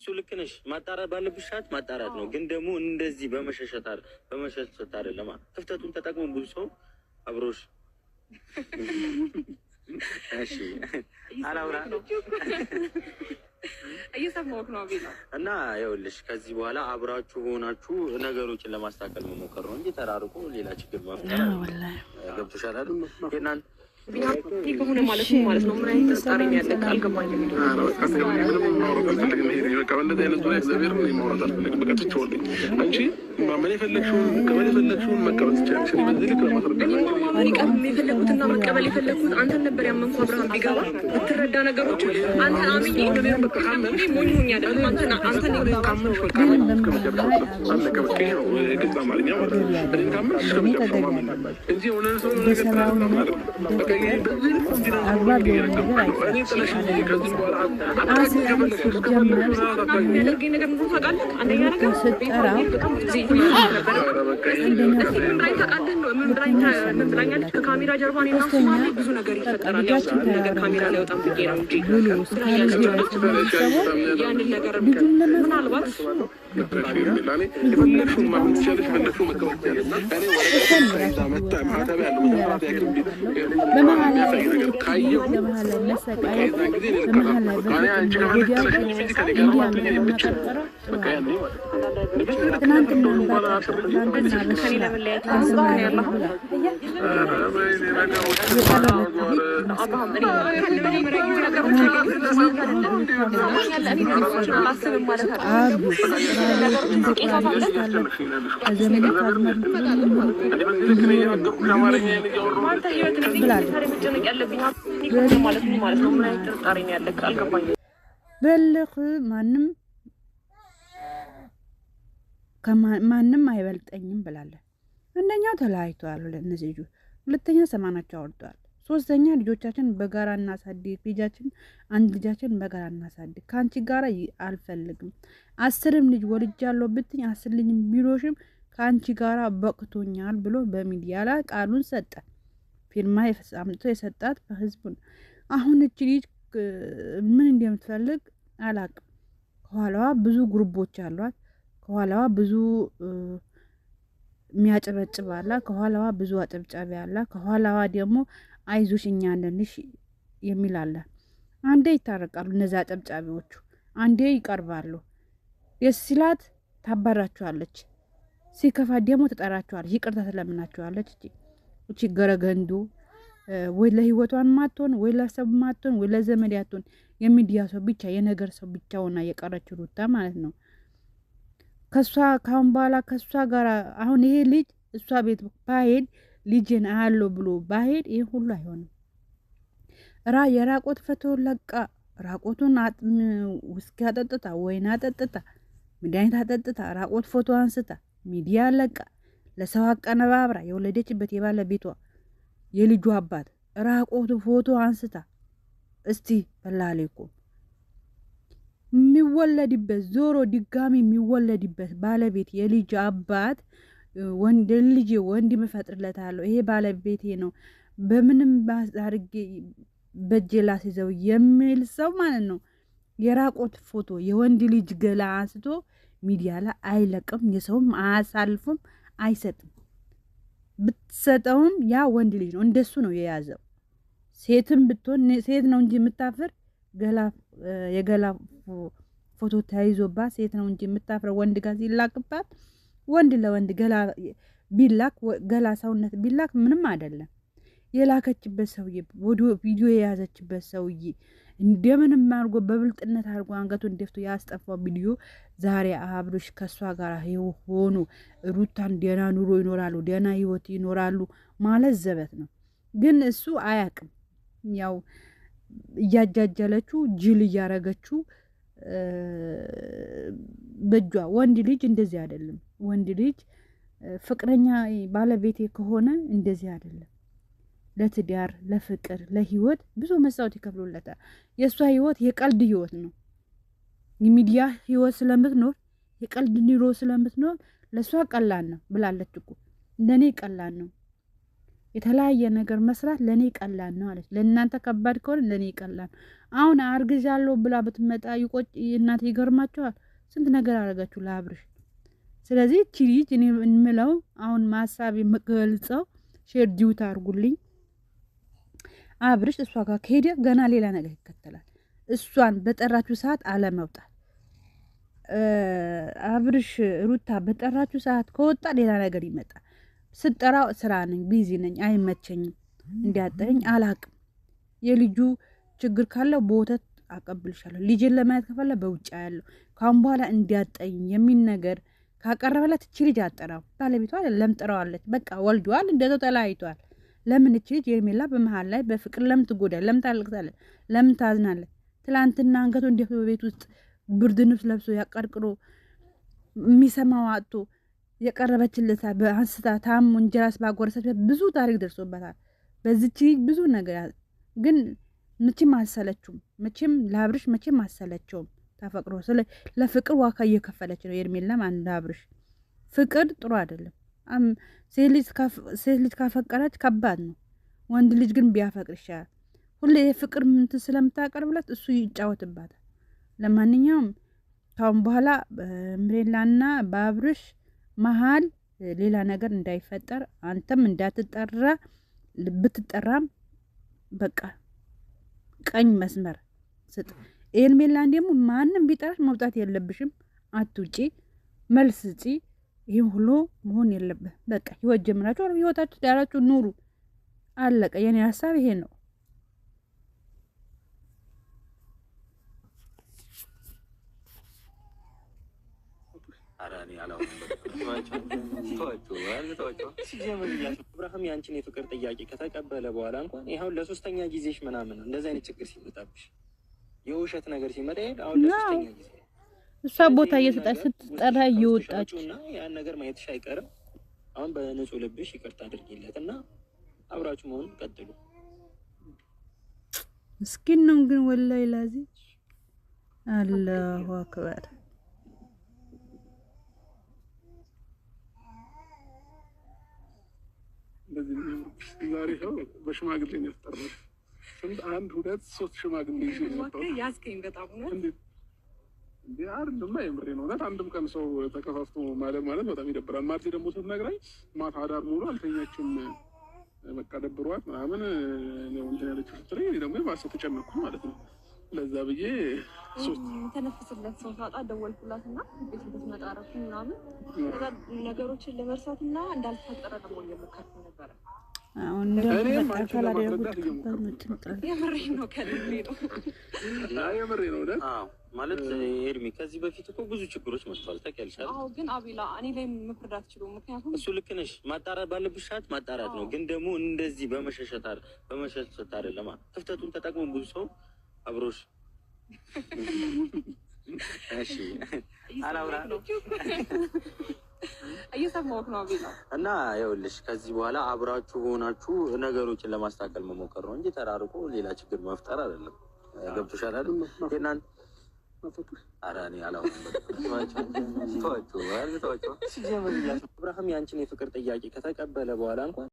ልክ ነሽ። ማጣራት ባለብሽ ሰዓት ማጣራት ነው። ግን ደግሞ እንደዚህ በመሸሸት አይደለም። ክፍተቱን ተጠቅሞ ብዙ ሰው አብሮሽ እሺ አላውራ እየሰማሁህ ነው ቢላ እና ይኸውልሽ ከዚህ በኋላ አብራችሁ ሆናችሁ ነገሮችን ለማስተካከል መሞከር ነው እንጂ ተራርቆ ሌላ ችግር መፍጠር ገብቶሻል አይደል? የእናንተ ከሆነ ማለት ነው ምን አይነት ተስጣሪ ነው ያለ አልገባኝም። የፈለጉትና መቀበል የፈለጉት አንተን ነበር ያመንኩ። አብርሃም ቢገባ ብትረዳ ነገሮች አንተ አምኜ ሞኝ ሆኜ አይደለም አንተን ከካሜራ ጀርባ ብዙ ነገር ይፈጠራል። ነገር ካሜራ ላይ ወጣም ብዬ ነው እንጂ ያንን ነገር ምናልባት ማንም አይበልጠኝም ብላለች። አንደኛው ተለያይቷል ለነዚህ ልጆች፣ ሁለተኛ ሰማናቸው አወርዷል፣ ሶስተኛ ልጆቻችን በጋራ እናሳድግ፣ አንድ ልጃችን በጋራ እናሳድግ፣ ካንቺ ጋራ አልፈልግም፣ 10 ልጅ ወልጃለሁ ብትኝ 10 ልጅ ቢሮሽም ካንቺ ጋራ በቅቶኛል ብሎ በሚዲያ ላይ ቃሉን ሰጠ። ፊርማ አምጥቶ የሰጣት በህዝቡ ነው። አሁን እቺ ልጅ ምን እንደምትፈልግ አላቅም። ከኋላዋ ብዙ ግሩቦች አሏት። ከኋላዋ ብዙ የሚያጨበጭብ አለ። ከኋላዋ ብዙ አጨብጫቢ አለ። ከኋላዋ ደግሞ አይዞሽ እኛ ነንሽ የሚል አለ። አንዴ ይታረቃሉ እነዛ አጨብጫቢዎቹ፣ አንዴ ይቀርባሉ። ደስ ሲላት ታባራቸዋለች፣ ሲከፋ ደግሞ ትጠራቸዋለች፣ ይቅርታ ትለምናቸዋለች። እቺ ገረገንዱ ወይ ለህይወቷን ማትሆን ወይ ለሰብ ማትሆን ወይ ለዘመድ ያትሆን የሚዲያ ሰው ብቻ የነገር ሰው ብቻ ሆና የቀረችው ሩታ ማለት ነው። ከሷ ካሁን በኋላ ከሷ ጋር አሁን ይሄ ልጅ እሷ ቤት ባሄድ ልጅን አያለው ብሎ ባሄድ ይሄ ሁሉ አይሆንም። የራቆት ፈቶ ለቃ ራቆቱን ውስኪ አጠጥታ ወይን አጠጥታ መድኃኒት አጠጥታ ራቆት ፎቶ አንስታ ሚዲያ ለቃ ለሰው አቀነባብራ የወለደችበት የባለቤቷ የልጁ አባት ራቆቱ ፎቶ አንስታ እስቲ በላሌኩም የሚወለድበት ዞሮ ድጋሚ የሚወለድበት ባለቤት የልጅ አባት ወንድ ልጅ ወንድ መፈጥርለታለሁ ይሄ ባለቤቴ ነው በምንም አድርጌ በእጄ ላስይዘው የሚል ሰው ማለት ነው። የራቆት ፎቶ የወንድ ልጅ ገላ አንስቶ ሚዲያ ላይ አይለቅም። የሰውም አያሳልፉም፣ አይሰጥም። ብትሰጠውም ያ ወንድ ልጅ ነው፣ እንደሱ ነው የያዘው። ሴትም ብትሆን ሴት ነው እንጂ የምታፍር የገላ ፎቶ ተይዞባት ሴት ነው እንጂ የምታፍረው ወንድ ጋር ሲላክባት፣ ወንድ ለወንድ ገላ ቢላክ ገላ ሰውነት ቢላክ ምንም አይደለም። የላከችበት ሰውዬ ቪዲዮ የያዘችበት ሰውዬ እንደምንም አድርጎ በብልጥነት አድርጎ አንገቱን ደፍቶ ያስጠፋው ቪዲዮ ዛሬ አብርሽ ከሷ ጋር ሆኖ ሩታን ደህና ኑሮ ይኖራሉ፣ ደህና ህይወት ይኖራሉ ማለት ዘበት ነው። ግን እሱ አያቅም። ያው እያጃጀለችው ጅል እያረገችው በጇ። ወንድ ልጅ እንደዚህ አይደለም። ወንድ ልጅ ፍቅረኛ ባለቤቴ ከሆነ እንደዚህ አይደለም። ለትዳር ለፍቅር ለህይወት ብዙ መስዋዕት ይከፍሉለታል። የእሷ ህይወት የቀልድ ህይወት ነው። የሚዲያ ህይወት ስለምትኖር የቀልድ ኑሮ ስለምትኖር ለእሷ ቀላል ነው ብላለች እኮ። ለእኔ ቀላል ነው። የተለያየ ነገር መስራት ለኔ ቀላል ነው አለች። ለእናንተ ከባድ ከሆነ ለኔ ቀላል። አሁን አርግዣለሁ ብላ ብትመጣ ይቆጭ እናት ይገርማቸዋል። ስንት ነገር አደረጋችሁ ለአብርሽ። ስለዚህ እቺ ልጅ እኔ እንምለው አሁን ማሳብ የምገልጸው ሼር ዲዩት አርጉልኝ። አብርሽ እሷ ጋር ከሄደ ገና ሌላ ነገር ይከተላል። እሷን በጠራችሁ ሰዓት አለመውጣት። አብርሽ ሩታ በጠራችሁ ሰዓት ከወጣ ሌላ ነገር ይመጣል። ስጠራው ስራ ነኝ ቢዚ ነኝ አይመቸኝም እንዲያጠኝ አላቅም። የልጁ ችግር ካለው በወተት አቀብልሻለሁ። ልጅን ለማየት ከፈለ በውጭ ያለው ካሁን በኋላ እንዲያጠኝ የሚል ነገር ካቀረበላት እቺ ልጅ አጠራው። ባለቤቷ አይደለም ጥራዋለች። በቃ ወልዷል፣ እንደዛው ተለያይቷል። ለምን እቺ ልጅ ሄርሜላ በመሃል ላይ በፍቅር ለምን ትጎዳለች? ለምን ታለቅሳለች? ለምን ታዝናለች? ትላንትና አንገቱ እንዴት በቤት ውስጥ ብርድ ልብስ ለብሶ ያቀርቅሮ የሚሰማው አጥቶ የቀረበችለት በአንስታ ታሞ እንጀራስ ባጎረሰችበት ብዙ ታሪክ ደርሶበታል። በዚች ብዙ ነገር ግን መቼም አልሰለችውም። መቼም ለአብርሽ መቼም አልሰለቸውም። ተፈቅሮ ስለ ለፍቅር ዋጋ እየከፈለች ነው ሄርሜላም አንድ አብርሽ። ፍቅር ጥሩ አይደለም። ሴት ልጅ ካፈቀረች ከባድ ነው። ወንድ ልጅ ግን ቢያፈቅር ይሻላል። ሁሌ የፍቅር እንትን ስለምታቀርብለት እሱ ይጫወትባታል። ለማንኛውም ካሁን በኋላ በሄርሜላና በአብርሽ መሀል ሌላ ነገር እንዳይፈጠር አንተም እንዳትጠራ ብትጠራም በቃ ቀኝ መስመር ስጥ። ሄርሜላን ደግሞ ማንም ቢጠራሽ መውጣት የለብሽም። አትውጪ፣ መልስ ስጪ። ይሄን ሁሉ መሆን የለበት። በቃ ህይወት ጀምራችሁ ህይወታችሁ ዳራችሁ ኑሩ። አለቀ። የኔ ሀሳብ ይሄ ነው። አብርሃም ያንቺን የፍቅር ጥያቄ ከተቀበለ በኋላ እንኳን ይሄው ለሶስተኛ ጊዜሽ ምናምን እንደዚህ አይነት ችግር ሲመጣብሽ የውሸት ነገር ሲመጣ አሁን ለሶስተኛ ጊዜ እሷ ቦታ እየሰጣች ስትጠራ እየወጣች እና ያን ነገር ማየትሽ አይቀርም። አሁን በንጹህ ልብሽ ይቅርታ አድርጊለትና አብራችሁ መሆን ቀጥሉ። ምስኪን ነው ግን ወላሂ ላዚ አላሁ አክበር። ዛሬ ሰው በሽማግሌ ነው የተጠራው። ስንት አንድ ሁለት ሶስት ሽማግሌ ነው ያስከኝ በጣም ነው እንዴ አይደለም። የምሬ ነው። አንድም ቀን ሰው ተከፋፍቶ ማለት በጣም ይደብራል። ማርቴ ደግሞ ስትነግረኝ ማታ አዳር ሙሉ አልተኛችም፣ በቃ ደብሯት ምናምን ነው እንትን ያለችው ስትለኝ እኔ ደግሞ የባሰ ተጨነቅኩ ማለት ነው። ለዛ ብዬ ሶስት ተነፍስለት ሰው ታጣ ደወልኩላትና ቤት ብትመጣ አረፉ ምናምን ነገሮችን ለመርሳትና እንዳልተፈጠረ ደግሞ እየሞከርኩ ነበረ። አሁን እንደውም ተካላ የምሬ ነው። አዎ ማለት ሄርሚ ከዚህ በፊት እኮ ብዙ ችግሮች መጥቷል ታውቂያለሽ። አዎ ግን አቤላ እኔ ላይ መፍረድ አትችሉም። ምክንያቱም እሱ ልክ ነሽ። ማጣራት ባለብሽ ሰዓት ማጣራት ነው። ግን ደግሞ እንደዚህ በመሸሸት አይደለም። ክፍተቱን ተጠቅሞ ብዙ ሰው አብሮሽ እሺ አላውራ እየሰማሁህ ነው አቤላ። እና ይኸውልሽ ከዚህ በኋላ አብራችሁ ሆናችሁ ነገሮችን ለማስተካከል መሞከር ነው እንጂ ተራርቆ ሌላ ችግር መፍጠር አይደለም። ገብቶሻል አይደል? እናንተ አራኒ አላውቅም። ተዋቸው አብርሃም ያንቺን የፍቅር ጥያቄ ከተቀበለ በኋላ እንኳን